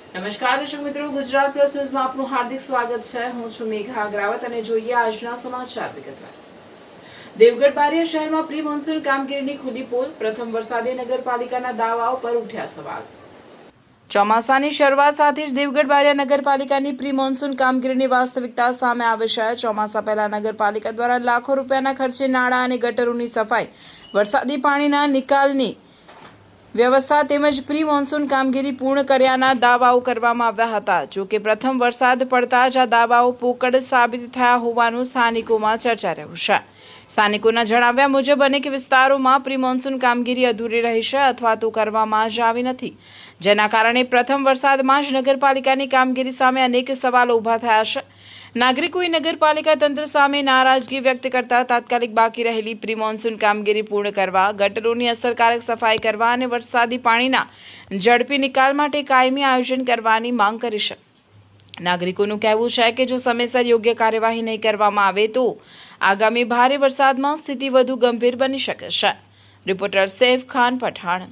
નમસ્કાર દર્શક મિત્રો, ગુજરાત પ્લસ ન્યૂઝમાં આપનું હાર્દિક સ્વાગત છે। હું છું મેઘા અગ્રાવત અને જોઈએ આજના સમાચાર વિગતવાર। દેવગઢ બારિયા શહેરમાં પ્રી મોન્સૂન કામગીરીની ખુલ્લી પોલ। પ્રથમ વરસાદે નગરપાલિકાના દાવાઓ પર ઉઠ્યા સવાલ। ચોમાસાની શરૂઆત સાથે જ દેવગઢ બારિયા નગરપાલિકાની પ્રી મોન્સૂન કામગીરીની વાસ્તવિકતા સામે આવી છે। ચોમાસા પહેલા નગરપાલિકા દ્વારા લાખો રૂપિયાના ખર્ચે નાળા અને ગટરોની સફાઈ, વરસાદી પાણીના નિકાલની વ્યવસ્થા તેમજ પ્રી મોન્સૂન કામગીરી પૂર્ણ કર્યાના દાવાઓ કરવામાં આવ્યા હતા। જો કે પ્રથમ વરસાદ પડતા જ આ દાવાઓ પોકળ સાબિત થયા હોવાનું સ્થાનિકોમાં ચર્ચા રહ્યું છે। સ્થાનિકોના જણાવ્યા મુજબ અનેક વિસ્તારોમાં પ્રી મોન્સૂન કામગીરી અધૂરી રહી છે અથવા તો કરવામાં જ આવી નથી, જેના કારણે પ્રથમ વરસાદમાં જ નગરપાલિકાની કામગીરી સામે અનેક સવાલો ઊભા થયા છે। નાગરિકોએ નગરપાલિકા તંત્ર સામે નારાજગી વ્યક્ત કરતા તાત્કાલિક બાકી રહેલી પ્રી મોન્સૂન કામગીરી પૂર્ણ કરવા, ગટરોની અસરકારક સફાઈ કરવા અને વરસાદી પાણીના ઝડપી નિકાલ માટે કાયમી આયોજન કરવાની માંગ કરી છે। નાગરિકોનું કહેવું છે કે જો સમયસર યોગ્ય કાર્યવાહી નહીં કરવામાં આવે તો આગામી ભારે વરસાદમાં સ્થિતિ વધુ ગંભીર બની શકે છે। રિપોર્ટર સૈફ ખાન પઠાણ।